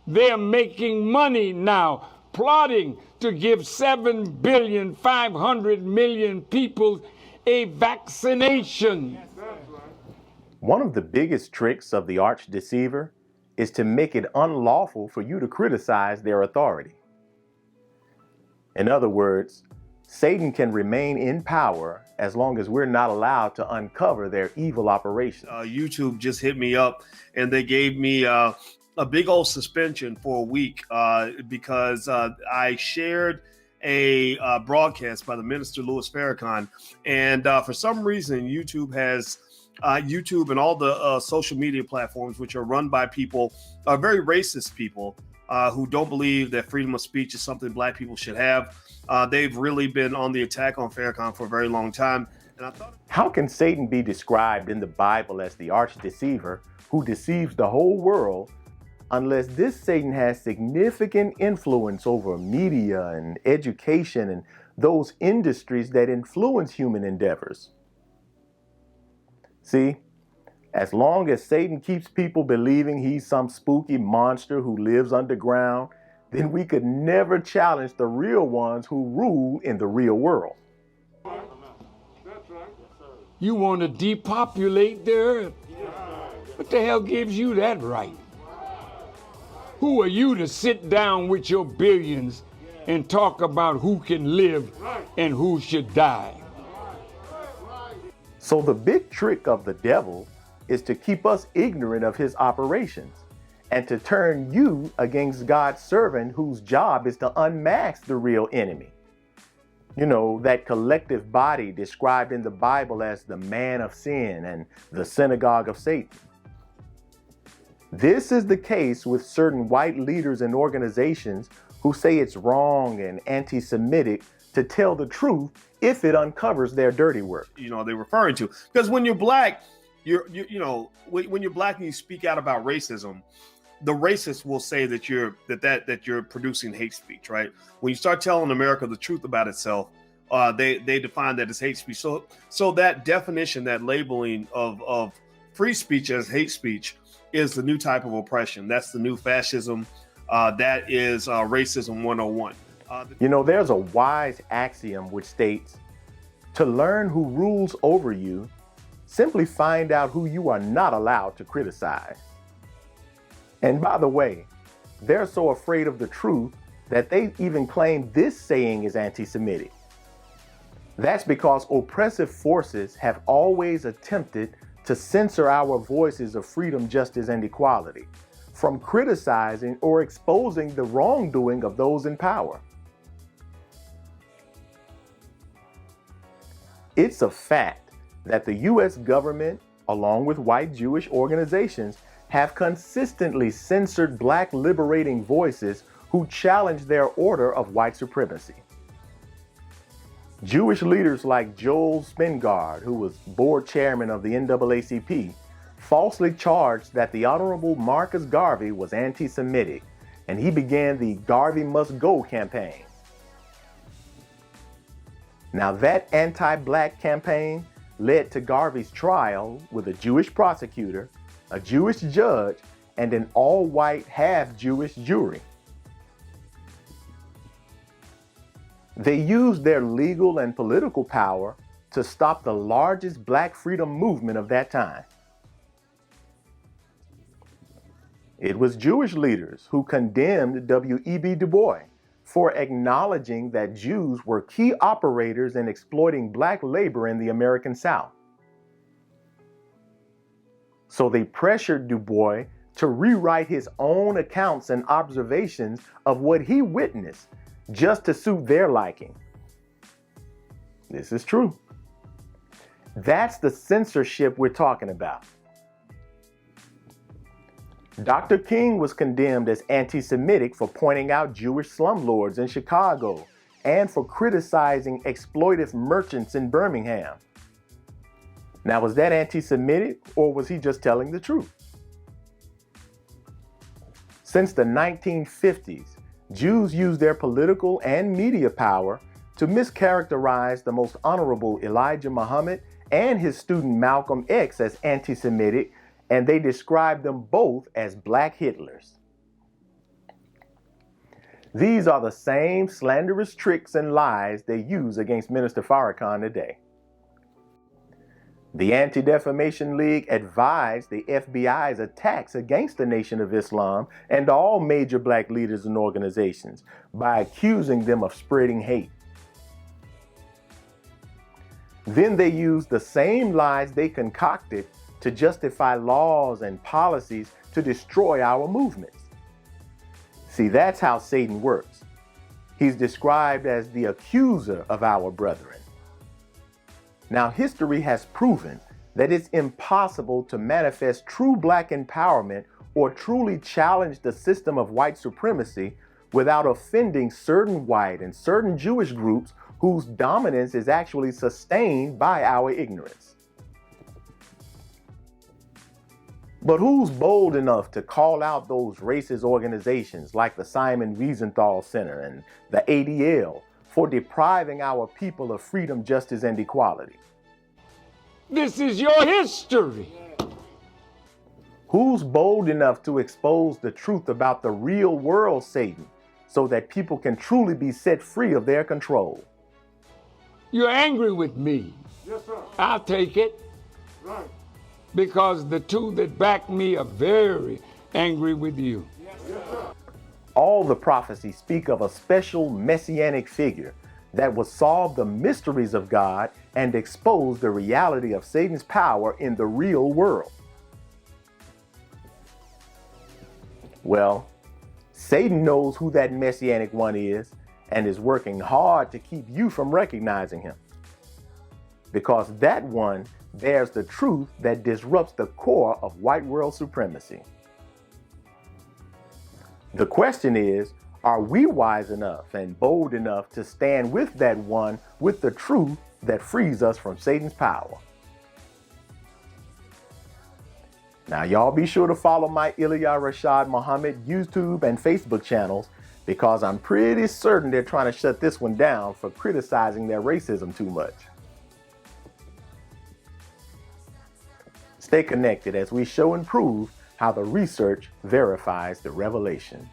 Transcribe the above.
They're making money now, plotting to give 7,500,000,000 people a vaccination. One of the biggest tricks of the arch deceiver is to make it unlawful for you to criticize their authority. In other words, Satan can remain in power as long as we're not allowed to uncover their evil operations. YouTube just hit me up and they gave me a big old suspension for a week because I shared a broadcast by the minister Louis Farrakhan, and for some reason YouTube and all the social media platforms, which are run by people, very racist people who don't believe that freedom of speech is something black people should have. They've really been on the attack on Farrakhan for a very long time. And I thought, how can Satan be described in the Bible as the arch deceiver who deceives the whole world unless this Satan has significant influence over media and education and those industries that influence human endeavors? See, as long as Satan keeps people believing he's some spooky monster who lives underground, then we could never challenge the real ones who rule in the real world. You want to depopulate the earth? What the hell gives you that right? Who are you to sit down with your billions and talk about who can live and who should die? So the big trick of the devil is to keep us ignorant of his operations and to turn you against God's servant whose job is to unmask the real enemy. You know, that collective body described in the Bible as the man of sin and the synagogue of Satan. This is the case with certain white leaders and organizations who say it's wrong and anti-Semitic to tell the truth if it uncovers their dirty work. You know, they're referring to, because when you're black, when you're black and you speak out about racism, the racists will say that you're producing hate speech, right? When you start telling America the truth about itself, they define that as hate speech. So that definition, that labeling of free speech as hate speech is the new type of oppression. That's the new fascism. That is racism 101. You know, there's a wise axiom which states, to learn who rules over you, simply find out who you are not allowed to criticize. And by the way, they're so afraid of the truth that they even claim this saying is anti-Semitic. That's because oppressive forces have always attempted to censor our voices of freedom, justice, and equality from criticizing or exposing the wrongdoing of those in power. It's a fact that the U.S. government, along with white Jewish organizations, have consistently censored black liberating voices who challenge their order of white supremacy. Jewish leaders like Joel Spingard, who was board chairman of the NAACP, falsely charged that the Honorable Marcus Garvey was anti-Semitic, and he began the Garvey Must Go campaign. Now that anti-black campaign led to Garvey's trial with a Jewish prosecutor, a Jewish judge, and an all-white, half-Jewish jury. They used their legal and political power to stop the largest black freedom movement of that time. It was Jewish leaders who condemned W.E.B. Du Bois for acknowledging that Jews were key operators in exploiting black labor in the American South. So they pressured Du Bois to rewrite his own accounts and observations of what he witnessed just to suit their liking. This is true. That's the censorship we're talking about. Dr. King was condemned as anti-Semitic for pointing out Jewish slumlords in Chicago and for criticizing exploitive merchants in Birmingham. Now, was that anti-Semitic, or was he just telling the truth? Since the 1950s, Jews used their political and media power to mischaracterize the most honorable Elijah Muhammad and his student Malcolm X as anti-Semitic, and they described them both as black Hitlers. These are the same slanderous tricks and lies they use against Minister Farrakhan today. The Anti-Defamation League advised the FBI's attacks against the Nation of Islam and all major black leaders and organizations by accusing them of spreading hate. Then they used the same lies they concocted to justify laws and policies to destroy our movements. See, that's how Satan works. He's described as the accuser of our brethren. Now, history has proven that it's impossible to manifest true black empowerment or truly challenge the system of white supremacy without offending certain white and certain Jewish groups whose dominance is actually sustained by our ignorance. But who's bold enough to call out those racist organizations like the Simon Wiesenthal Center and the ADL for depriving our people of freedom, justice, and equality? This is your history. Who's bold enough to expose the truth about the real world Satan so that people can truly be set free of their control? You're angry with me. Yes, sir. I'll take it. Right. Because the two that back me are very angry with you. Yes, sir. All the prophecies speak of a special messianic figure that will solve the mysteries of God and expose the reality of Satan's power in the real world. Well, Satan knows who that messianic one is and is working hard to keep you from recognizing him. Because that one bears the truth that disrupts the core of white world supremacy. The question is, are we wise enough and bold enough to stand with that one with the truth that frees us from Satan's power? Now, y'all be sure to follow my Ilya Rashad Muhammad YouTube and Facebook channels because I'm pretty certain they're trying to shut this one down for criticizing their racism too much. Stay connected as we show and prove how the research verifies the revelation.